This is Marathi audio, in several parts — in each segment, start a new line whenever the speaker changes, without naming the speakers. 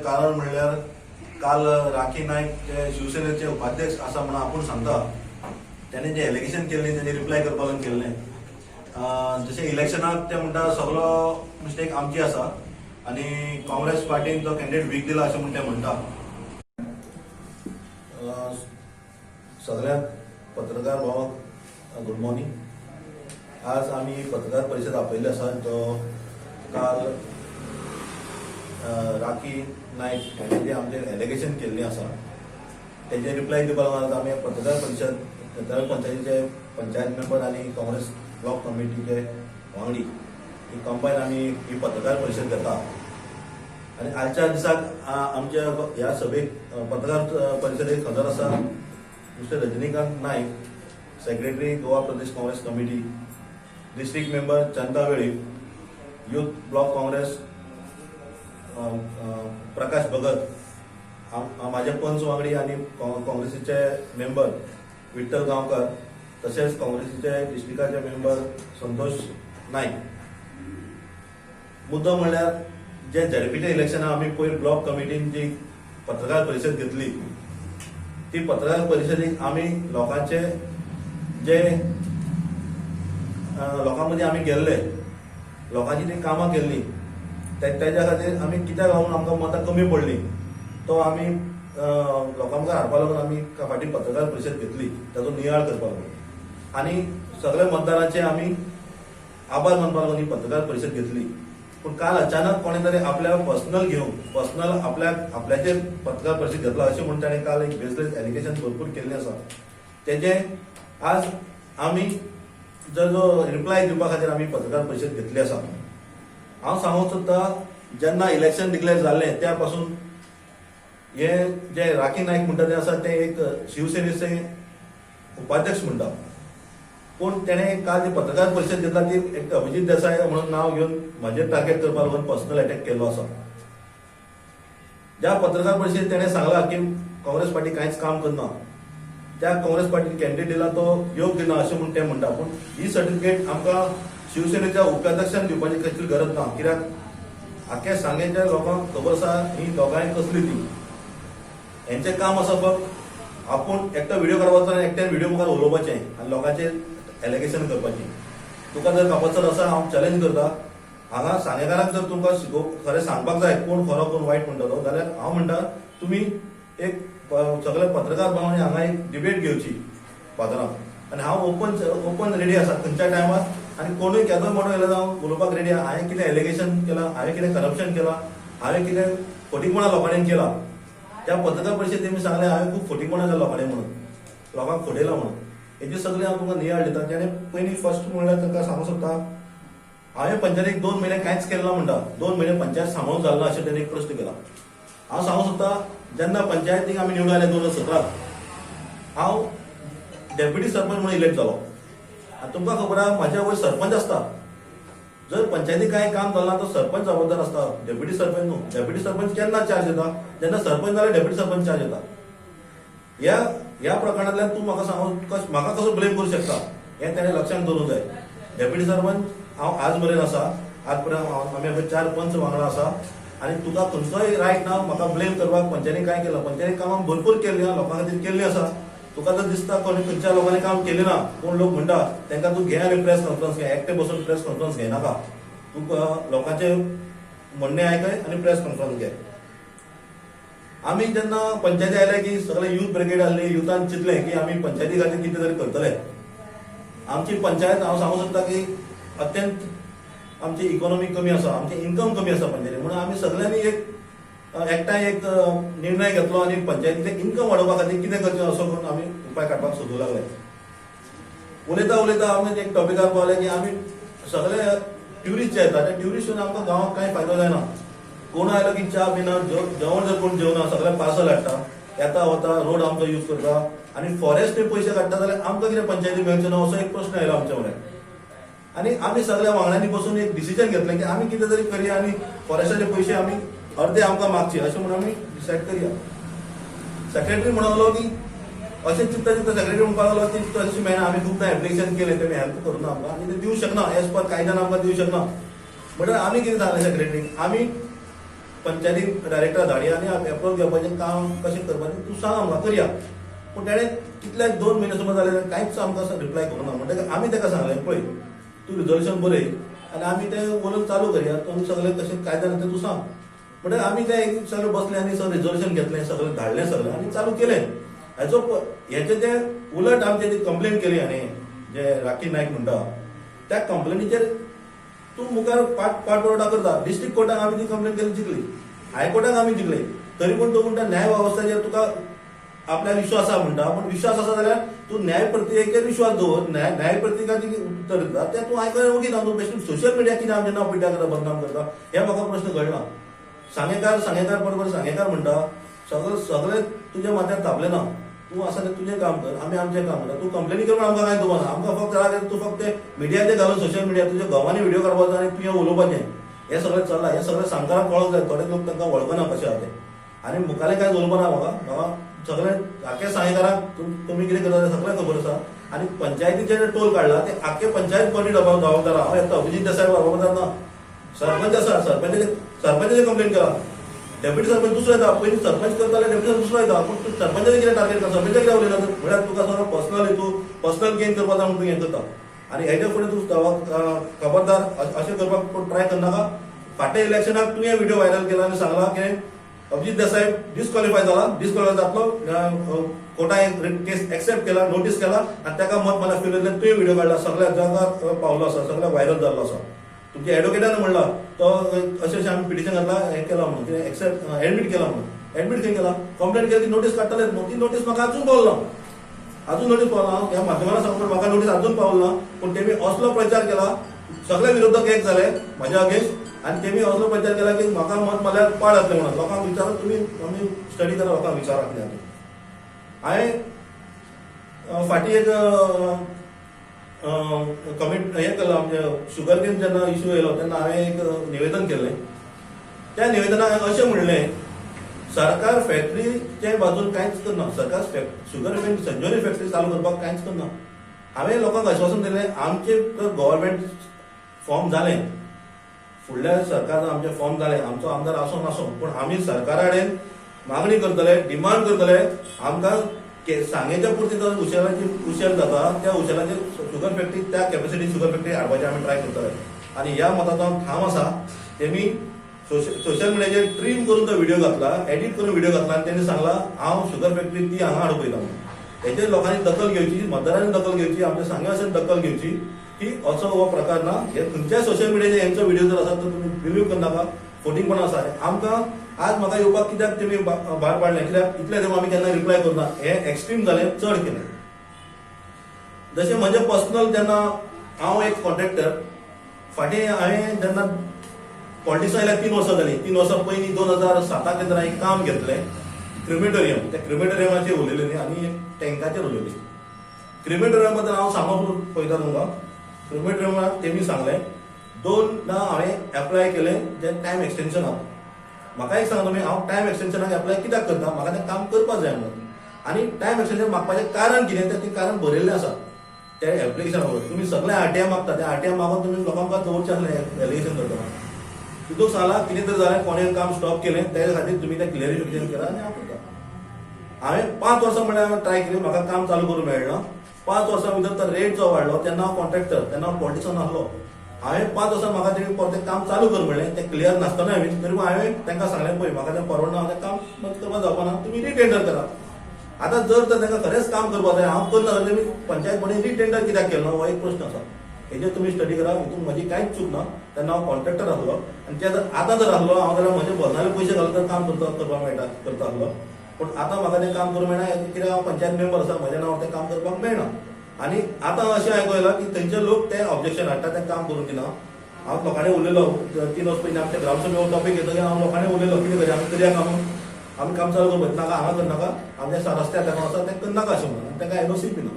कारण म्हणल्यार काल राखी नाईक जे शिवसेनेचे उपाध्यक्ष आसा म्हणून आपूण सांगता त्याने जे एलिगेशन केल्लें तेजे रिप्लाय करपा लागून केल्लें. जशें इलेक्शनाक ते म्हणटा सगळो मिस्टेक आमची आसा आनी काँग्रेस पार्टीन तो कॅन्डिडेट वीक दिला अशें म्हण ते म्हणटा. सगळ्याक पत्रकार भावाक गुड मॉर्निंग. आज आमी पत्रकार परिशद आपयल्ली आसा. तो काल राखी नाईक हांणी जे आमचेर एलिगेशन केल्लीं आसा तेजे रिप्लाय दिवपा लागून आमी पत्रकार परिशद नगर पंचायतीचे पंचायत मेंबर आनी काँग्रेस ब्लॉक कमिटीचे वांगडी ही कंबायन आमी ही पत्रकार परिशद घेता. आनी आजच्या दिसाक आमच्या ह्या सभेक पत्रकार परिशदेक हजर आसा mister Rajnikant Naik, secretary Goa Pradesh Congress committee, district member Chanda Velip, youth block Congress Prakash Bhagat, माझे पंच वांगडी आनी काँग्रेसीचे मेंबर विठ्ठल गांवकर, तशेंच काँग्रेसीचे डिस्ट्रिक्टाचे मेंबर संतोष नाईक. मुद्दो म्हणल्यार जे झडपीच्या इलेक्शनाक आमी पयर ब्लॉक कमिटीन जी पत्रकार परिशद घेतली ती पत्रकार परिशदेक आमी लोकांचे जे लोकां मदीं आमी गेल्ले, लोकांची जी कामां केल्ली तेज्या खातीर आमी कित्याक लागून आमकां मतां कमी पडली तो आमी लोकां मुखार हाडपा लागून आमी फाटीं पत्रकार परिशद घेतली ताचो नियाळ करपा लागून आनी सगळ्या मतदारांचे आमी आभार मानपा लागून ही पत्रकार परिशद घेतली. पूण काल अचानक कोणे तरी आपल्या पर्सनल आपल्याचेर पत्रकार परिशद घेतला अशें म्हणून ताणें काल एक बेसलेस एलिगेशन भरपूर केल्लें आसा. तेजे आज आमी जो रिप्लाय दिवपा खातीर आमी पत्रकार परिशद घेतली आसा. हांव सांगूंक सोदतां जेन्ना इलेक्शन डिक्लेअर जाल्लें त्या पासून हे जे राखी नाईक म्हणटा ते आसा ते एक शिवसेनेचे उपाध्यक्ष म्हणटा. पूण तेणें काल जी पत्रकार परिशद घेतला ती एक अभिजीत देसाय म्हणून नांव घेवन म्हाजेर टार्गेट करपा लागून पर्सनल अटॅक केल्लो आसा. ज्या पत्रकार परिशदेंत तेणें सांगला की काँग्रेस पार्टी कांयच काम करना, त्या काँग्रेस पार्टीन कॅन्डिडेट दिला तो योग दिना अशें म्हूण ते म्हणटा. पूण ही सर्टिफिकेट आमकां शिवसेनेच्या उपाध्यक्षान दिवपाची कसली गरज ना. कित्याक आख्या सांगेच्या लोकांक खबर आसा ही दोगांय कसली ती. हेंचें काम आसा फक्त आपूण एकटो व्हिडिओ करपाचो आनी एकट्यान व्हिडिओ मुखार उलोवपाचें आनी लोकांचेर एलिगेशन करपाचें. तुका जर कापासर आसा हांव चॅलेंज करता, हांगा सांगेकाराक जर तुमकां खरें सांगपाक जाय कोण खरो कोण वायट म्हणटलो जाल्यार हांव म्हणटा तुमी एक सगळे पत्रकार भावांनी हांगा एक डिबेट घेवची पात्रांक आनी हांव ओपन रेडी आसा खंयच्या टायमार. आनी कोणूय केदोय मोठो येयलो हांव उलोवपाक रेडी आहा. हांवें कितें एलिगेशन केलां, हांवें कितें करप्शन केलां, हांवें कितें फटींगपणां लोकांनी केलां. त्या पत्रकार परिशदेंत तेमी सांगलें हांवें खूब फटींगपणां केलां लोकांनी म्हणून, लोकांक फटयलां म्हणून. हेजी सगळी हांव तुमकां नियाळ दिता. जेणे पयलीं फर्स्ट म्हणल्यार ताका सांगूंक सोदता हांवें पंचायतीक 2 म्हयने कांयच केलें ना म्हणटा. 2 म्हयने पंचायत सांबाळूंक जालना अशें तेणें एक प्रश्न केला. हांव सांगूंक सोदता जेन्ना पंचायतीक आमी निवडून आयले 2017 हांव डेप्युटी सरपंच म्हणून इलेक्ट जालो. आनी तुमकां खबर आहा म्हाज्या वयर सरपंच आसता. जर पंचायतीक कांय काम जालें तो सरपंच जबाबदार आसता, डेप्युटी सरपंच न्हू. डेप्युटी सरपंच केन्ना चार्ज येता जेन्ना सरपंच जाल्यार डेप्युटी सरपंच चार्ज येता. ह्या प्रकरणांतल्यान तूं म्हाका सांगून म्हाका कसो ब्लेम करूं शकता हें तेणें लक्षांत दवरूंक जाय. डेप्युटी सरपंच हांव आज मेरेन आसा, आज पर्यंत आमी 4 पंच वांगडा आसा आनी तुका खंयचोय रायट ना म्हाका ब्लेम करपाक. पंचायतीन काय केलां, पंचायतीन कामां भरपूर केल्लीं लोकां खातीर केल्लीं आसा. तुका जर दिसता कोणी खंयच्या लोकांनी काम केलें ना, कोण लोक म्हणटा तांकां तूं घे आनी प्रेस कॉन्फरन्स घे. एकटे बसून प्रेस कॉन्फरन्स घेनाका. तूं लोकांचे म्हणणें आयकय आनी प्रेस कॉन्फरन्स घे. आमी जेन्ना पंचायती आयले की सगळे यूथ ब्रिगेड आहली, युथान चिंतलें की आमी पंचायती खातीर कितें तरी करतले. आमची पंचायत हांव सांगूंक सोदता की अत्यंत आमची इकॉनॉमी कमी आसा, आमचें इन्कम कमी आसा पंचायती. म्हणून आमी सगळ्यांनी एकठांय एक निर्णय घेतलो आनी पंचायतीचें इन्कम वाडोवपा खातीर कितें करचें असो करून आमी उपाय काडपाक सोदूंक लागले. उलयता आमी एक टॉपिकार पावले की आमी सगळे ट्युरिस्ट जे येता ते ट्युरिस्ट येवन आमकां गांवांत कांय फायदो जायना. कोण आयलो की च्या पिना जेवण जर कोण जेवना सगळे पार्सल हाडटा, येता वता रोड आमचो यूज करता आनी फॉरेस्ट पयशे काडटा जाल्यार आमकां कितें पंचायती मेळचे ना असो एक प्रश्न आयलो आमच्या फुडें. आनी आमी सगळ्या वांगड्यांनी बसून एक डिसिजन घेतलें की आमी कितें तरी करया आनी फॉरेस्टाचे पयशे आमी अर्दे आमकां मागचे अशें म्हणून आमी डिसायड करया. सेक्रेटरी म्हणलो की अशें चिंतता सेक्रेटरी म्हणपाक लागलो की तशें मेळना. आमी खूब एप्लिकेशन केलें तेमी हेल्प करूना आमकां आनी ते दिवंक शकना एज पर कायद्यान आमकां दिवंक शकना. म्हणल्यार आमी कितें सांगलें सेक्रेटरीक आमी पंचायती डायरेक्टर धाडया आनी एप्रोच घेवपाचें काम कशें करपाचें तूं सांग आमकां करया. पूण ताणें कितले 2 म्हयने समज जाले कांयच आमकां रिप्लाय करूना. म्हणटकीर आमी ताका सांगलें पळय तूं रिजोल्युशन बरय आनी आमी तें उलोवन चालू करया. तूं सगळें कशें काय जालें तें तूं सांग. म्हणटकीर आमी तें सगळें बसलें आनी सगळें रिजोल्युशन घेतलें, सगळें धाडलें सगळें आनी चालू केलें. हेचें तें उलट आमचें ती कंप्लेन केली हांवें जे राखी नायक म्हणटा त्या कंप्लेनीचेर तूं मुखार पाठपुरावो करता. डिस्ट्रिक्ट कोर्टाक आमी ती कंप्लेन केली जिखली, हायकोर्टाक आमी जिखली. तरी पूण तूं म्हणटा न्याय वेवस्थेचेर तुका आपल्या विश्वास आसा म्हणटा. पूण विश्वास आसा जाल्यार तूं न्याय प्रक्रियेचेर विश्वास दवर. न्याय प्रक्रियेची उत्तर दिता तें तूं आयकून वगीत तूं बेश्टें सोशल मिडिया कितें आमचें नांव पिड्ड्यार करता, बदनाम करता हें म्हाका प्रश्न कळना. सांगेकार बरोबर सांगेकार म्हणटा सगळें तुज्या माथ्यार थापलें ना. तूं आसा तें तुजें काम कर, आमी आमचें काम करता. तूं कंप्लेनी करून आमकां कांय दवरना. आमकां फक्त राग तूं फक्त मिडियाचेर घालून सोशल मिडिया तुज्या गांवांनी व्हिडिओ काडपाचो आनी तुवें उलोवपाचें हें सगळें चल्लां. हें सगळें सांगकाराक कळोंक जाय. थोडे लोक तांकां वळखना कशें आहा तें. आनी मुखालें कांय उलोवपाना म्हाका सगळें आख्या सांगेकाराक तुमी कितें करता तें सगळें खबर आसा. आनी पंचायतीचे जे टोल काडला ते आख्खे पंचायत कमिटी जबाबदार. हांव येता अभिजीत देसाय जबाबदार ना. सरपंच आसा, सरपंचाचे कंप्लेन केला. डेप्युटी सरपंच दुसरो येता. पयलीं सरपंच करताले, डेप्युटी सरपंच दुसरो येता. पूण तूं सरपंचाचे कितें टार्गेट करता, सरपंचाक कित्याक उलयना? म्हळ्यार तुका सगळो पर्सनल गेन करपाक जाय म्हणून हें करता. आनी हेच्या फुडें तूं खबरदार अशें करपाक ट्राय करनाका. फाटल्या इलेक्शनाक तुवें व्हिडिओ व्हायरल केला आनी सांगला की अभिजीत देसाय डिस्क्वॉलिफाय जातलो. कोर्टान केस एक्सेप्ट केला, नोटीस केला आनी ताका मत मला फिरयलें. तुवें व्हिडिओ काडला, सगळ्या जगात पावलो आसा, सगळ्या व्हायरल जाल्लो आसा. तुमच्या एडवोकेटान म्हणला तो अशें आमी पिटिशन घातला हें केला म्हणून कितें एक्सेप्ट एडमीट केला म्हणून. एडमीट खंय केला? कंप्लेन केली ती नोटीस काडटलेच न्हू. ती नोटीस म्हाका अजून पावला ना. अजून नोटीस पावला. ह्या माध्यमाला सांगून म्हाका नोटीस अजून पावला ना. पूण तेमी असलो प्रचार केला, सगळे विरोधक एक जाले म्हाज्या अगेन्स्ट आनी तेमी असलो प्रचार केला की म्हाका मत मारल्यार पाड जातलें म्हणून. लोकांक विचारा तुमी आमी स्टडी करा, लोकांक विचारा कितें. हांवें फाटीं एक हें केलां आमचे शुगर केन जेन्ना इश्यू येयलो तेन्ना हांवें एक निवेदन केल्लें. त्या निवेदनाक अशें म्हणलें सरकार फॅक्टरीचे बाजून कांयच करना. सरकार शुगर केन संजीवनी फॅक्टरी चालू करपाक कांयच करना. हांवें लोकांक आश्वासन दिलें आमचे गव्हर्मेंट फॉर्म जालें, फुडल्या सरकारान आमचे फॉर्म जालें, आमचो आमदार आसूं नासूं, पूण आमी सरकारा कडेन मागणी करतले, डिमांड करतले. आमकां सांगेच्या पुरती जो उशेल जाता त्या उशेलाचेर शुगर फॅक्टरी त्या कॅपॅसिटी शुगर फॅक्टरी हाडपाचें आमी ट्राय करतले. आनी ह्या मताचो हांव ठाम आसा. तेमी सोशल मिडियाचेर ट्रीम करून तो व्हिडिओ घातला, एडिट करून व्हिडिओ घातला आनी तेणी सांगला हांव शुगर फॅक्टरी ती हांगा हाडून पळयता म्हणून. हेचेर लोकांनी दखल घेवची, मतदारांनी दखल घेवची, आमच्या सांगे वचून दखल घेवची की असो हो प्रकार ना. हे खंयच्याय सोशल मिडियाचेर हेंचो व्हिडिओ जर आसा तर तुमी बिलीव करनाका. फोटिंगपण आसा. आमकां आज म्हाका येवपाक कित्याक तेमी भायर पाडलें, कित्याक इतले तें आमी केन्ना रिप्लाय करना. हें एक्स्ट्रीम जालें, चड केलें. जशें म्हजें पर्सनल जेन्ना हांव एक कॉन्ट्रॅक्टर, फाटीं हांवें जेन्ना पॉलिटिक्सां आयल्यार 3 वर्सां जालीं. 3 वर्सां पयलीं 2007 जेन्ना एक काम घेतलें क्रिमेटोरियम. त्या क्रिमेटोरियमाचेर उलयलेलीं आनी एक टँकाचेर उलयलीं. क्रिमेटोरियमा बद्दल हांव सांगूंक पळयता तुमकां. क्रिमेटोरियमाक तेमी सांगलें 2दा हांवें एप्लाय केलें जें टायम एक्सटेन्शनाक. म्हाका एक सांगा तुमी हांव टायम एक्सटेन्शनाक एप्लाय कित्याक करता? म्हाका तें काम करपाक जाय म्हणून. आनी टायम एक्सटेन्शन मागपाचें कारण कितें तें कारण बरयल्लें आसा त्या एप्लिकेशनावर. तुमी सगळे आरटीआय मागता, त्या आरटीआय मागून तुमी लोकांक दवरचें आसलें एलिगेशन करतना. तितूंत सांगलां कितें तरी जालें, कोणें काम स्टॉप केलें त्या खातीर तुमी तें क्लियरिफिकेशन केलां आनी हांव करता. हांवें 5 वर्सां म्हळ्यार हांवें ट्राय केली, म्हाका काम चालू करूंक मेळना. 5 वर्सां भितर तो रेट जो वाडलो, तेन्ना हांव कॉन्ट्रॅक्टर, तेन्ना हांव पॉलिटिक्सान आसलो. हांवें 5 वर्सां म्हाका तेणी परतें काम चालू कर म्हणलें. तें क्लियर नासतना हांवें तरी हांवें तांकां सांगलें पळय म्हाका तें परवडना, हांव तें काम करपाक जावपाना, तुमी रिटेंडर करा. आतां जर तर तांकां खरेंच काम करपाक जाय, हांव करना जाल्यार तुमी पंचायत बोर्डीन रिटेंडर कित्याक केलो हो एक प्रश्न आसा. हेजेर तुमी स्टडी करा. हितून म्हजी कांयच चूक ना. तेन्ना हांव कॉन्ट्रॅक्टर आसलो आनी ते जर आतां जर आसलो हांव जाल्यार म्हजे भजनाले पयशे घालून काम करता आसलो. पूण आतां म्हाका तें काम करूंक मेळना कित्याक हांव पंचायत मेंबर आसा, म्हज्या नांवार तें काम करपाक मेळना. आनी आतां अशें आयकूं येलां की थंयचे लोक तें ऑब्जेक्शन हाडटा, तें काम करूंक दिना. हांव लोकांनी उलयलो 3 वर्स पयलीं आमच्या ग्रामसभेवर टॉपीक घेतकीर हांव लोकांनी उलयलो कितें करया आमी करया काम, आमी काम चालू करपाक नाका, हांगा करनाका, आमच्या रस्त्यार तेका आसा तें करनाका अशें म्हणून. आनी तेका एनओसी बी ना.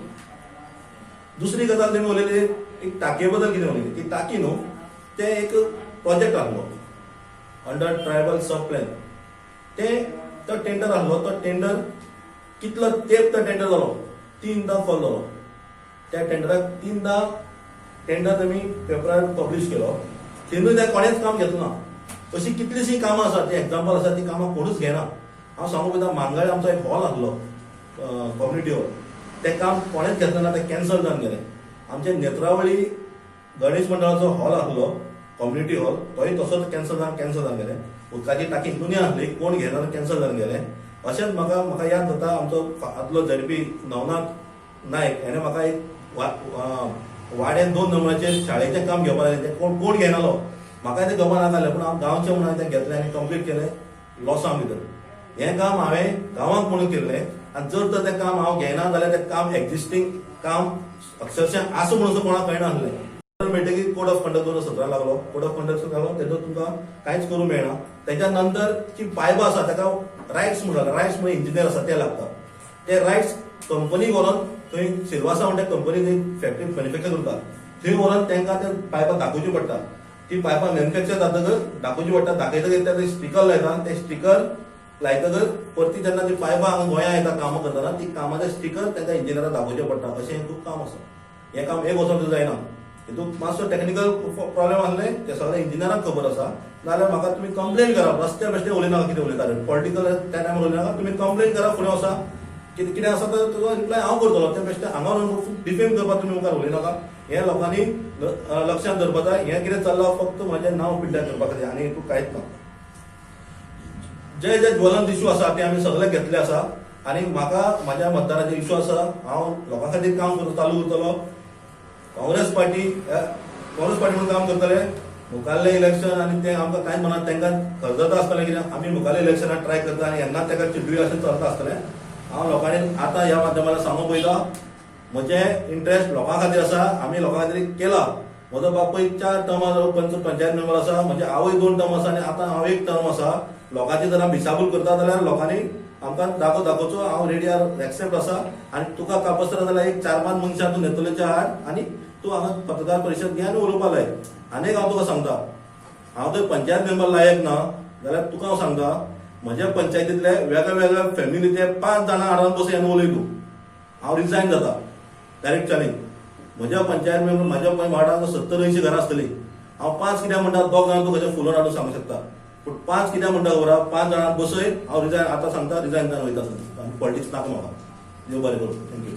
दुसरी गजाल तेणी उलयली एक टाकये बद्दल कितें उलयली. ती टाकी न्हू तें एक प्रोजेक्ट आसलो अंडर ट्रायबल सब प्लॅन. तो टेंडर आसलो. तो टेंडर कितलो तेंप तो टेंडर जालो, 3दा कॉल जालो. त्या टेंडराक 3दा टेंडर तेमी पेपरार पब्लीश केलो. तेन्ना तें कोणेंच काम घेतलो ना. अशी कितलीशी कामां आसा ती एग्जाम्पल आसा ती कामां कोणूच घेना. हांव सांगू पयता मांगाळे आमचो एक हॉल आसलो कम्युनिटी हॉल, तें काम कोणेच घेतलें ना, तें कॅन्सल जावन गेलें. आमचे नेत्रावळी गणेश मंडळाचो हॉल आसलो कम्युनिटी हॉल, तोय तसोच कॅन्सल जावन गेलें. उदकाची टाकी दुनिया आसली, कोण घेना कॅन्सल जावन गेलें. अशेंच म्हाका याद जाता आमचो आदलो झडपी नवनाथ नायक हेणें म्हाका एक वाड्यान 2 नंबराचेर शाळेचें काम घेवपाक लायलें. तें कोण घेनालो, म्हाका तें खबर नासलें, पूण हांव गांवचें म्हणून हांवें तें घेतलें आनी कंप्लीट केलें लॉसां भितर. हें काम हांवें गांवांक म्हणून केल्लें, आनी जर तर तें काम हांव घेना जाल्यार तें काम एक्झिस्टींग काम अक्षरशः आसूं म्हणून कोणाक कळना आसलें. म्हणटकीर कोड ऑफ कंडक्ट 2017 लागलो. कोड ऑफ कंडक्ट लागलो, तेजो तुमकां कांयच करूंक मेळना. तेच्या नंतर जी पायबां आसा ताका रायट्स म्हणटा, रायट्स म्हणजे इंजिनियर आसा ते लागता. ते रायट्स कंपनीक व्हरोन थंय सिल्वासा म्हणटा कंपनी थंय फॅक्टरी मॅन्युफॅक्चर करता, थंय व्हरोन तांकां ते पायपां दाखोवची पडटा. ती पायपां मॅन्युफॅक्चर जातकच दाखोवची पडटा. दाखयतकच ते स्टिकर लायता, ते स्टिकर लायतकच परती जेन्ना ती पायपां हांगा गोंयांत येता कामां करतना, ती कामाचे स्टिकर तांकां इंजिनियराक दाखोवचे पडटा. अशें हें खूब काम आसा. हें काम एक वर्सां जायना. हितून मातसो टेक्निकल प्रॉब्लेम आसले, ते सगळे इंजिनियराक खबर आसा. नाजाल्यार म्हाका तुमी कंप्लेन करा, रस्त्या बेश्टे उलयनाका कितें उलयता, पॉलिटिकल त्या टायमार उलयनाका. तुमी कंप्लेन करा फुडें वचा, कितें आसा तर तुजो रिप्लाय हांव करतलो. ते बेश्टे हांगा डिफेम करपाक तुमी मुखार उलयनाका. हें लोकांनी लक्षांत दवरपाक जाय. हें कितें चल्लां फक्त म्हजें नांव पिड्ड्यार करपा खातीर, आनी हितून कांयच ना. जे ज्वलंत इश्यू आसा ते आमी सगळे घेतले आसा, आनी म्हाका म्हाज्या मतदाराचेर विश्वास आसा. हांव लोकां खातीर काम चालू करतलो. काँग्रेस पार्टी म्हणून काम करतले. मुखाल्लें इलेक्शन आनी तें आमकां कांयच म्हणा, तांकां खर्जता आसतलें, कित्याक आमी मुखाल्ल्या इलेक्शनाक ट्राय करता आनी येन्ना ताका चिड्डूय अशें चलता आसतलें. हांव लोकांनी आतां ह्या माध्यमांतल्यान सांगूंक पयता, म्हजें इंट्रस्ट लोकां खातीर आसा. आमी लोकां खातीर केला. म्हजो बापूय 4 टर्मां पंचायत मेंबर आसा, म्हजे आवय 2 टर्म आसा आनी आतां हांव 1 टर्म आसा. लोकांची जर आमी दिशाभूल करता जाल्यार लोकांनी आमकां दाखोवचो. हांव रेडी एक्सेप्ट आसा. आनी तुका कापस्त्र जाल्यार एक 4-5 मनशां तूं नेतुलेच्या हाड आनी तूं हांगा पत्रकार परिशद घे आनी उलोवपा लाय. आनीक हांव तुका सांगता, हांव जर पंचायत मेंबर लायक ना जाल्यार तुका हांव सांगता, म्हज्या पंचायतींतले वेगळ्या फॅमिलीचे 5 जाणां हाडून बसय आनी उलय तूं. हांव रिजायन जाता डायरेक्ट चॅलेंज. म्हज्या पंचायत मेंबर म्हाज्या वार्डांत 70-80 घरां आसतलीं. हांव 5 कित्याक म्हणटा, 2 जाणां तूं कशें फुलोवन हाडून सांगूंक शकता. पूण 5 कित्याक म्हणटा खबर आहा, 5 जाणां बसय, हांव रिजायन आतां सांगता, रिजायन जावन वयता. पॉलिटिक्स नाका म्हाका. देव बरें करूं. थँक्यू.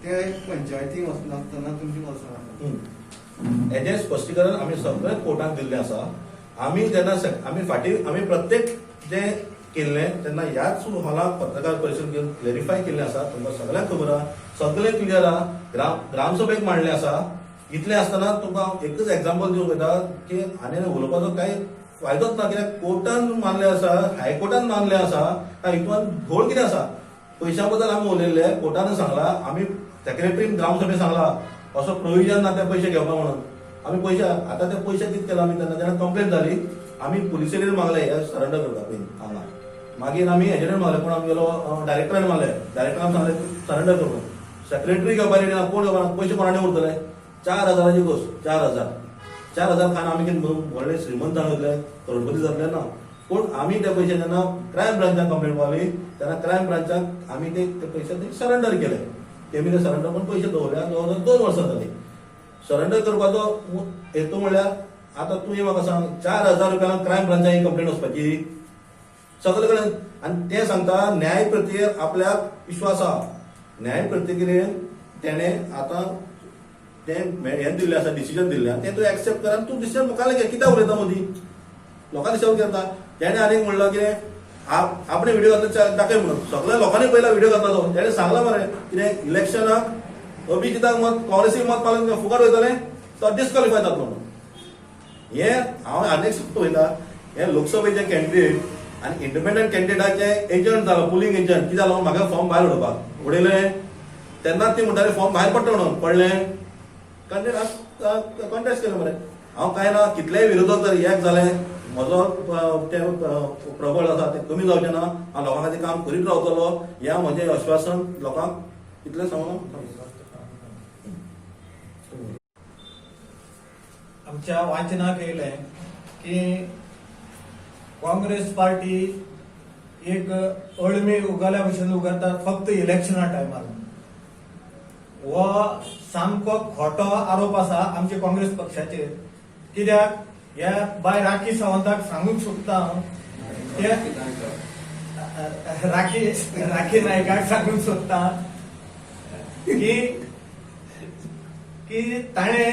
ते पंचायतीक वचनासतना तुमची वचना
हेजें स्पश्टीकरण आमी सगळें कोर्टाक दिल्लें आसा. आमी जेन्ना आमी प्रत्येक जें केल्लें तेन्ना ह्याच हॉलाक पत्रकार परिशद घेवन क्लेरिफाय केल्लें आसा. तुमकां सगळ्यांक खबर आहा, सगळें क्लियर आहा. ग्रामसभेक मांडलें आसा. इतलें आसतना तुमकां एकच एग्जाम्पल दिवंक वयता की आनी उलोवपाचो कांय फायदोच ना. कित्याक कोर्टान मानलें आसा, हायकोर्टान मानलें आसा, हितून घोळ कितें आसा. पयशां बद्दल आमी उलयल्ले, कोर्टान सांगलां, आमी सेक्रेटरीन ग्रामसभेक सांगलां असो प्रोविजन ना ते पयशे घेवपा म्हणून. आमी पयशे आतां ते पयशे कितें केला आमी तेन्ना जेन्ना कंप्लेन जाली, आमी पुलिसेर मागलें हे सरेंडर करता पयलीं हांगा. मागीर आमी हेजेर मागलें, कोण आमगेलो डायरेक्टरान मागलें. डायरेक्टरान सांगलें सरेंडर करता. सेक्रेटरी घेवपा रेडी ना, कोण घेवपा ना, पयशे कोणाकडेन उरतले. 4,000ची गोश्ट. 4,000 खान आमी कितें व्हडले श्रीमंत जातले, करोडपती जातले ना. पूण आमी ते पयशे जेन्ना क्रायम ब्रांचाक कंप्लेन पावली तेन्ना क्रायम ब्रांचाक आमी ते पयशे सरेंडर केले. तेमी ते सरेंडर करून पयशे दवरल्या. 2 वर्सां जालीं. सरेंडर करपाचो हेतू म्हणल्यार आतां तुवें म्हाका सांग, 4,000 रुपयां क्रायम ब्रांचाक कंप्लेन वचपाची सगळे कडेन. आनी तें सांगता न्याय प्रक्रियेर आपल्याक विश्वास आहा. न्याय प्रक्रियेन तेणें आतां तें हें दिल्लें आसा, डिसिजन दिल्लें, तें तूं एक्सेप्ट कर आनी तूं डिसिजन मुखार घे. कित्याक उलयता मदीं लोकां दिशावून करता. तेणें आनीक म्हणलां कितें, आपणे व्हिडिओ घातलो दाखय म्हणून. सगळ्या लोकांनी पयला व्हिडिओ घातला तो. तेणें सांगलां मरे कितें इलेक्शनाक अभिजिताक मत, काँग्रेसीक मत पावलें फुकट वयतलें, तो डिस्क्वॉलिफाय जातलो म्हणून. हें हांव आनीक सांगता वयता, हे लोकसभेचे कॅन्डिडेट आनी इंडिपेंडंट कॅन्डिडेटाचे एजंट जालो, पुलिंग एजंट. कितें जालो, म्हाका फॉर्म भायर उडोवपाक उडयलें. तेन्ना ती म्हणटाली फॉर्म भायर पडटा म्हणून. पडलें, कॉन्टेस्ट केलें मरे. हांव कांय ना, कितलेय विरोधक जर एक जालें, म्हजो तें प्रबळ आसा तें कमी जावचें ना. हांव लोकां खातीर काम करीत रावतलो. ह्या म्हजें आश्वासन लोकांक इतलें सांगून
आमच्या वाचनाक येयलें की काँग्रेस पार्टी एक अळमी उगल्या भशेन उगतात फक्त इलेक्शना टायमार. हो सामको खोटो आरोप आसा आमच्या काँग्रेस पक्षाचेर. कित्याक ह्या बाय राखी सावंताक सांगूंक सोदता ते राखी नायकाक सांगूंक सोदता की ताणे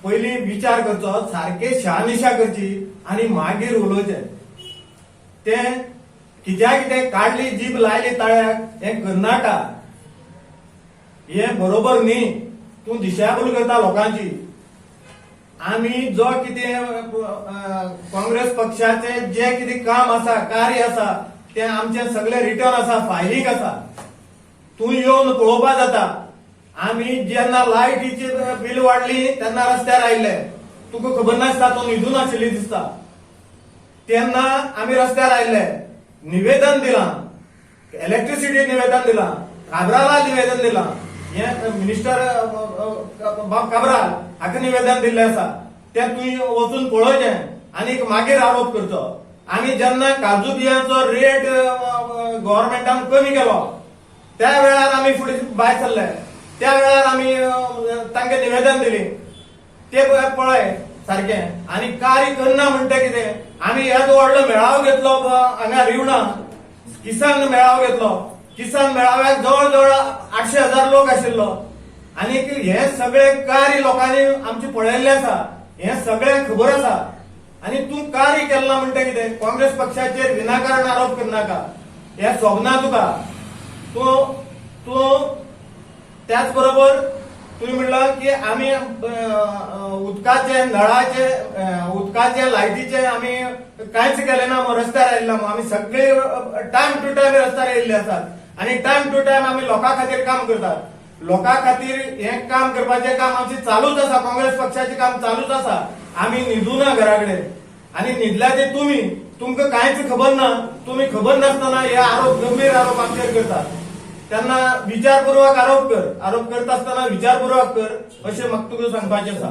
पयली विचार करचो, सारखे शहानिशा करची आणि मागीर उलोवचें. ते कित्याक कितें काडली जीब लायली ताळ्याक हें करनाका, हें बरोबर न्ही. तूं दिशाभूल करता लोकांची. आमी जो कितें काँग्रेस पक्षाचे जे कितें काम आसा, कार्य आसा, तें आमचें सगळें रिटर्न आसा, फायलीक आसा. तूं येवन पळोवपा जाता. आमी जेन्ना लायटीची बील वाडली तेन्ना रस्त्यार आयिल्ले, तुका खबर नासता, तूं न्हिदून आशिल्ली दिसता. तेन्ना आमी रस्त्यार आयिल्ले, निवेदन दिलां, इलेक्ट्रिसिटी निवेदन दिलां, काब्राला निवेदन दिलां, हे मिनिस्टर काब्राल हाका निवेदन दिल्लें आसा. तें तुवें वचून पळोवचें आनी मागीर आरोप करचो. आमी जेन्ना काजू बियांचो रेट गव्हर्मेंटान कमी केलो त्या वेळार आमी फुडें भायर सरले. त्या वेळार आमी तांकां निवेदन दिली. ते पळय सारखें. आनी कार्य करना म्हणटा कितें, आमी येदो व्हडलो मेळावो घेतलो हांगा रिवणा, किसान मेळावो घेतलो. किसान मेळाव्याक जवळ जवळ 800,000 लोक आशिल्लो. आनी हे सगळे कार्य लोकांनी आमचे पळयल्ले आसा, हे सगळ्यांक खबर आसा. आनी तूं कार्य केल्ला म्हणटा कितें, काँग्रेस पक्षाचेर विनाकारण आरोप करनाका, हे सोबना तुका. तूं त्याच बरोबर तुम्ही म्हणला की आम्ही उदकाचे नळाचे उदकाचे लायटीचे आम्ही कांयच केले ना, रस्त्यार आयिल्ले ना. आम्ही सगळे टायम टू टायम रस्त्यार आयिल्ले आसात आणि टायम टू टायम आम्ही लोकां खातीर काम करतात. लोकां खातीर हे काम करपाचें काम आमचे चालूच आसा. काँग्रेस पक्षाचें काम चालूच आसा. आम्ही न्हिदूना घरा कडेन. आणि न्हिदल्या ते तुमकां कांयच खबर ना. तुम्ही खबर नासतना हे आरोप, गंभीर आरोप आमचेर करतात. त्यांना विचारपूर्वक आरोप कर. आरोप करत असताना विचारपूर्वक कर, अशें म्हाका तुका सांगपाचें आसा.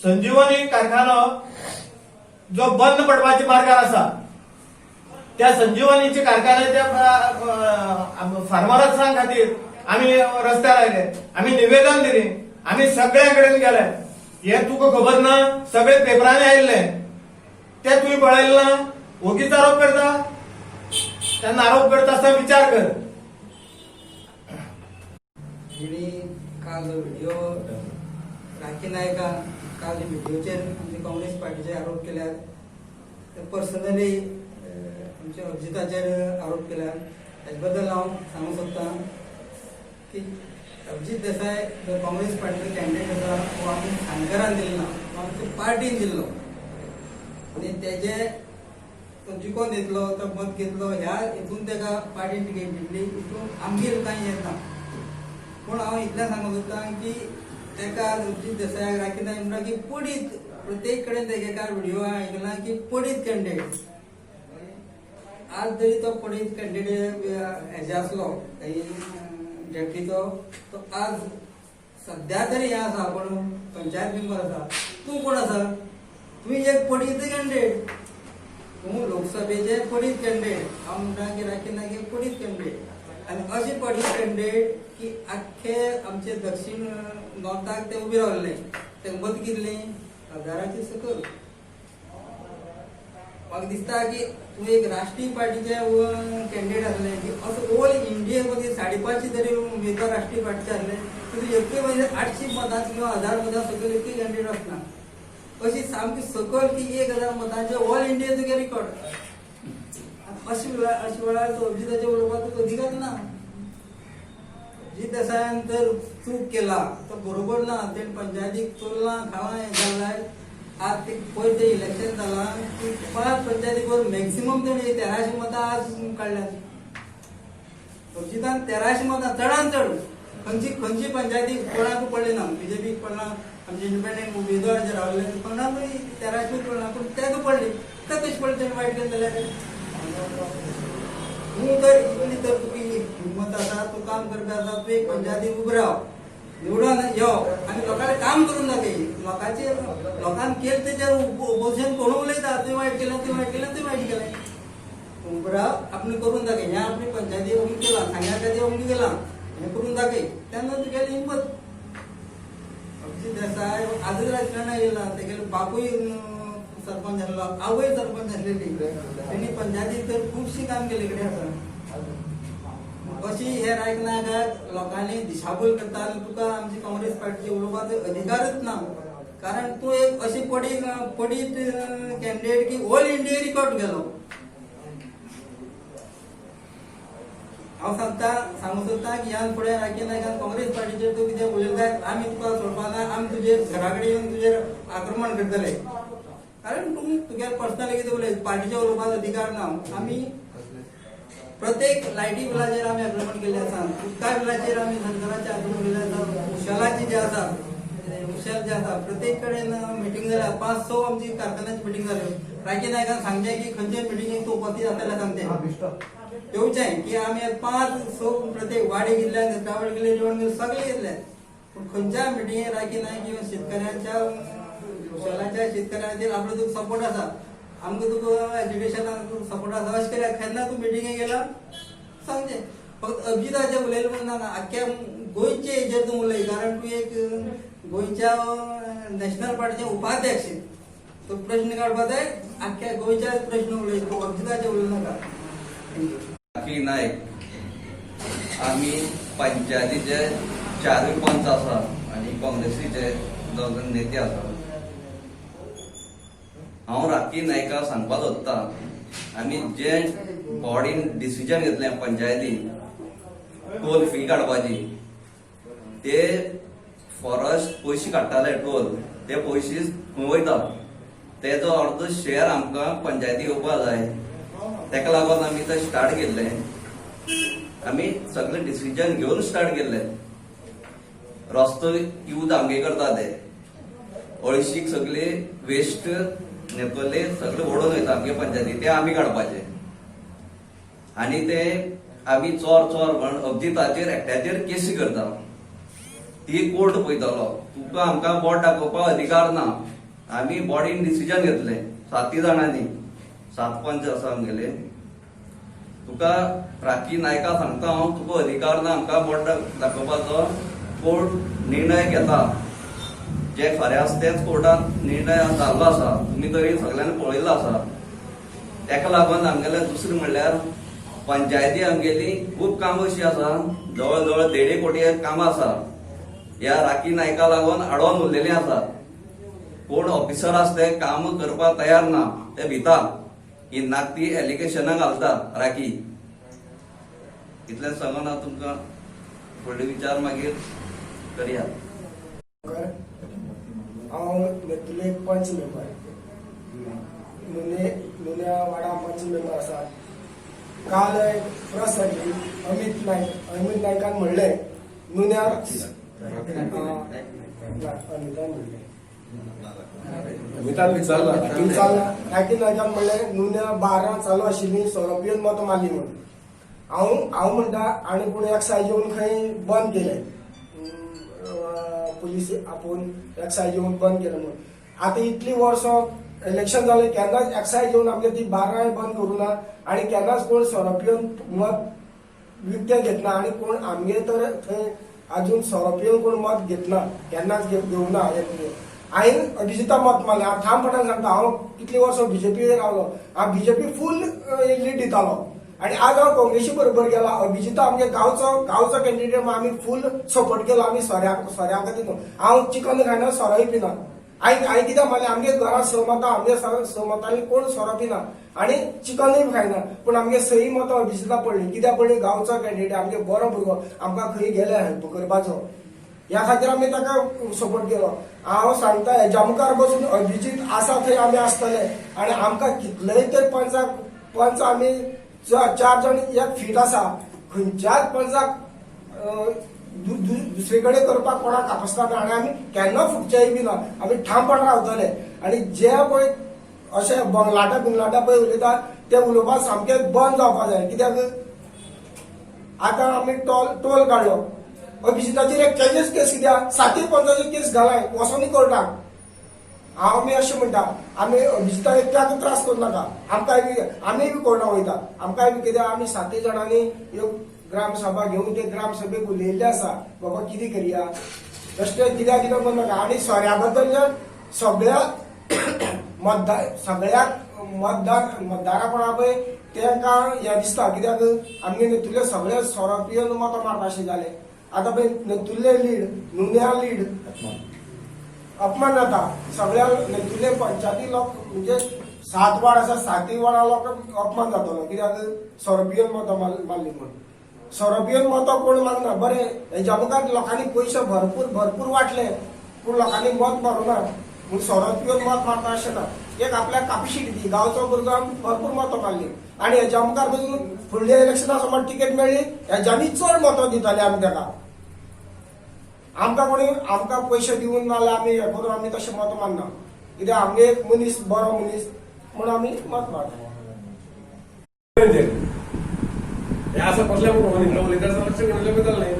संजीवनी कारखानो जो बंद पडपाच्या मार्गार आसा, त्या संजीवनीच्या कारखान्याच्या फार्मरांसां खातीर आमी रस्त्यार आयले, आमी निवेदन दिली, आमी सगळ्या कडेन गेले. हे तुका खबर ना, सगळे पेपरांनी आयिल्ले, ते तुवें पळयलें ना. ओगीच आरोप करता. त्यांना आरोप करता असता विचार कर.
काल व्हिडिओ राखी नायका काल व्हिडिओचेर आमचे काँग्रेस पार्टीचे आरोप केल्यात. पर्सनली आमच्या अभिजिताचेर आरोप केल्यात. हेजे बद्दल हांव सांगूंक सोदतां की अभिजीत देसाय जो काँग्रेस पार्टीचो कॅन्डिडेट आसा, तो आमी खांडकारान दिलो ना, तो आमच्या पार्टीन दिल्लो. आनी तेजे तो जिखून दितलो, तो मत घेतलो, ह्या हितून ताका पार्टीन टिकेट दिल्ली, हितून आमगेर कांय येत ना. पूण हांव इतलें सांगूंक सोदतां की ताका अभिजीत देसायाक राखी नायक म्हणटा की पडीत, प्रत्येक कडेन तेगेकार व्हिडिओ आयकला की पडीत कॅन्डिडेट. आज जरी तो पडीत कॅन्डिडेट हेजे आसलो डेप्टीचो, तो आज सध्या तरी हे आसा, पण पंचायत मेंबर आसा. तूं कोण आसा? तुवें एक पडीत कॅन्डिडेट. तूं लोकसभेचे पडीत कॅन्डिडेट. हांव म्हणटा की राखी नायक एक पडीत कॅन्डिडेट. आनी अशे पडीत कॅन्डिडेट की आख्खे आमचे दक्षिण नॉर्थाक ते उबे रावल्ले. ते मत कितली? 1000च्या सकयल. म्हाका दिसता की तूं एक राष्ट्रीय पार्टीचे कॅन्डिडेट आसले की असो ऑल इंडिये मध्ये 550 तरी उमेदवार राष्ट्रीय पार्टीचे आसले, तुझे एकूय म्हणजे 800 मतांचे किंवा 1000 मतां सकयल एकूय कॅन्डिडेट आसना. अशी सामकी सकयल की 1000 मतांचे ऑल इंडिया तुगे रिकॉर्ड. अशी वेळार तो अभिजिताचे उलोवपाक तुका अधिकार ना. अभिजीत देसायान तर चूक केला तो बरोबर ना. तेणें पंचायतीक चोरलां, खावां हें जालां. आज ते पयर ते इलेक्शन जालां की 5 पंचायतीक मॅक्सिमम तेणें 1300 मतां आज काडल्यात. अभिजितान 1300 मतां चडांत चड खंयची पंचायतीक कोणाक पडले ना. बीजेपीक पडला, आमचे इंडिपेंडंट उमेदवार जे रावले कोणाकूय 1300 पडला, पूण तेका पडली. तें कशें पडलें तेणें वायट केलें जाल्यार? तूं तर इतली तर तुकी हिम्मत आसा, तूं काम करपी आसा, तूं एक पंचायतीक उबो राव, निवडून यो आनी लोकांनी काम करून दाखय. लोकांनी केलें तेचेर ओपोजिशन कोण उलयता, तुवें वायट केलें, तुवें वायट केलें, तुवें वायट केलें. उबो राव, आपणें करून दाखय. हें आपली पंचायती अमकें केलां, सांग्या खातीर अमकें केलां, हें करून दाखय. तेन्ना तुगेली हिम्मत. अभिजित देसाय आजच राजकारणात गेला तेगेले बापूय सरपंच झालेलो आवय सरपंच झालेली त्यांनी पंचायतीत तर खूपशी काम केले इकडे अशी हे रायकनायकाक लोकांनी दिशाभूल करता आणि तुका आमची काँग्रेस पार्टीचे उलोवपाचे अधिकारच ना कारण तू एक अशी पडीत कॅन्डिडेट की ऑल इंडिया रिकॉर्ड गेलो हांव सांगू सोदता की ह्यान फुडें राखी नायकान काँग्रेस पार्टीचेर तूं कितें उलयताय आमी तुका सोडपाना आमी तुजेर घरा कडेन येवन तुजेर आक्रमण करतले कारण तुगे पर्सनली कितें उलय पार्टीचे उलोवपाचो अधिकार ना आमी प्रत्येक लायटी बिलाचेर आमी आक्रमण केल्लें आसा उदका बिलाचेर आमी सरकाराचेर आक्रमण केल्लें आसा उशेलाची जे आसा उशेल जे आसा प्रत्येक कडेन मिटींग जाल्या 5-6 आमची कारखान्याची मिटींग जाल्यो राखी नायकान सांगचें की खंयचे मिटींगेक तूं उपस्थित आसल्यार सांगचें येवचें की आमी 5-6 प्रत्येक वाडी गेल्ल्या कावड गेले जेवण सगळे घेतले पूण खंयच्या मिटींगेक राखी नायक किंवा शेतकऱ्यांच्या उशेलाच्या शेतकऱ्यांचेर आपलो तुका सपोर्ट आसा आमकां तुका एज्युकेशनाक सपोर्ट आसा अशें केल्यार केन्ना तूं मिटींगेक गेला सांगचें फक्त अभिजिताचें उलयलें म्हणून नाका आख्ख्या गोंयचे हेजेर तूं उलय कारण तूं एक गोंयच्या नॅशनल पार्टीचे उपाध्यक्ष तो प्रश्न काडपा जाय आख्ख्या गोंयच्या प्रश्न उलय तूं अभिजिताचें उलय नाका
राखी नायक आमी पंचायतीचे 4 पंच आसा आनी काँग्रेसीचे 2 नेते आसा हांव राखी नायकाक सांगपाक सोदता आमी जे बॉडीन डिसिजन घेतलें पंचायतीन टोल फी काडपाची ते फॉरेस्ट पयशे काडटाले टोल ते पयशे खंय वयता तेजो अर्द शेअर आमकां पंचायती येवपाक जाय तेका लागून आमी ते स्टार्ट केल्लें आमी सगळे डिसिजन घेवन स्टार्ट केल्लें रस्तो यूज आमगे करता ते अळशीक सगळे वेस्ट नेतले सगळे ओडून वयता आमगे पंचायती ते आमी काडपाचे आनी ते आमी चोर म्हण अभिजिताचेर एकट्याचेर केसी करता ती कोर्ट पळयतलो तुका आमकां बोट दाखोवपाक अधिकार ना आमी बॉडीन डिसिजन घेतलें 7 जाणांनी 7 पंच आसा आमगेले तुका राखी नायका सांगता हांव तुका अधिकार ना आमकां बोट दाखोवपाचो कोर्ट निर्णय घेता जे खरें आसा तेच कोर्टान निर्णय जाल्लो आसा तुमी तरी सगळ्यांनी पळयल्लो आसा तेका लागून आमगेलें दुसरें म्हणल्यार पंचायती आमगेली खूब कामां अशीं आसा जवळ जवळ 1.5 कोटी कामां आसा ह्या राखी नायका लागून आडोवन उरलेलीं आसा कोण ऑफिसर आसा ते काम करपाक तयार ना ते भिता ही नाकती एलिगेशनां घालता राखी इतलें सांगून हांव तुमकां फुडले विचार मागीर करया
हांव नेतुले पंच मेंबर नुन्या वाडा पंच मेंबर आसा काल प्रेस जाली अमित नायकान म्हणलें नुन्या राखी नायकान म्हणलें नुन्या 12 चालू आशिल्ली सोरोपियन मत मारली म्हणून हांव म्हणटा आनी पूण एक्सायज येवन खंय बंद केलें पुलीस आपोवन एक्सायज येवन बंद केलें म्हणून आतां इतलीं वर्सां इलेक्शन जालें केन्नाच एक्सायज येवन आमगे ती 12 बंद करूं ना आनी केन्नाच कोण सोरोपियन मत विकतें घेतना आनी कोण आमगे तर थंय आजून सोरोपियन कोण मत घेतना केन्नाच घेवंक ना हांवें अभिजिता मत मारलें हांव ठामपणान सांगता हांव कितलीं वर्सां बीजेपी रावलो हांव बीजेपी फूल लीड दितालो आनी आज हांव काँग्रेसी बरोबर गेला अभिजिता आमगे गांवचो कॅन्डिडेट आमी फूल सपोर्ट केलो आमी सोऱ्या खातीर हांव चिकन खायना सोरोय पिना हांवें कित्याक मारलें आमगे घरांत सहमतां आमगे सहमतांनी कोण सोरो पिना आनी चिकनूय खायना पूण आमगे सही मतां अभिजिता पडली कित्याक पडली गांवचो कॅन्डिडेट आमगे बरो भुरगो आमकां खंय गेले हेल्प करपाचो ह्या खातीर आमी ताका सपोर्ट केलो हांव सांगता हेज्या मुखार बसून अभिजीत आसा थंय आमी आसतले आनी आमकां कितलेय तर पंच आमी 4 जाण एक फीट आसा खंयच्याच पंचाक दुसरे कडेन करपाक कोणाक कापसता ना आनी आमी केन्ना फुटचेय बी ना आमी ठामपण रावतले आनी जे पळय अशें बिंगलाटा पळय उलयता ते उलोवपाक सामकें बंद जावपाक जाय कित्याक आतां आमी टोल काडलो अभिजिताचेर एक केस कित्याक 7 पंचाची केस घालाय वचोनी कोर्टाक आमी अशें म्हणटा आमी अभिजिता एकट्याक त्रास करूं नाका आमकांय बी आमी बी कोर्टाक वयता आमकांय बी कित्याक आमी 7 जाणांनी ग्रामसभा घेवन ते ग्रामसभेक उलयल्ले आसा बाबा कितें करया बेश्टे कित्याक कितें म्हणनाका आनी सोऱ्या बद्दल जर सगळ्या मतदारा कोणा पळय तांकां हें दिसता कित्याक आमगे नेतुर्ले सगळे सोरोपियन मतां मारपाशे जाले आतां पळय नेतुर्ले लीड नुन्या लीड अपमान जाता सगळ्या नेतुर्ले पंचायती लोक म्हणजे 7 वार्ड आसा 7 वार्डा लोकांक अपमान जातलो कित्याक सोरोपियन मतां मारली म्हणून सोरोपियन मतां कोण मागना बरें हेज्या मुखार लोकांनी पयशे भरपूर वाटले पूण लोकांनी मत मारूना पूण सोरोपियन मत मारता अशें ना एक आपल्याक कापीशीट दी गांवचो भुरगो भरपूर मतां मारली आनी हेज्या मुखार पसून फुडल्या इलेक्शना समज टिकेट मेळ्ळी हेज्यांनी चड मतां दिताले आमी ताका आमकां पयशे दिवन नाल्यार आमी हें करून आमी तशें मत मारना कित्याक आमगे एक मनीस बरो मनीस म्हणून आमी मत मारता
हे असं कसल्या उलयता लक्ष घेतलं बद्दल नाही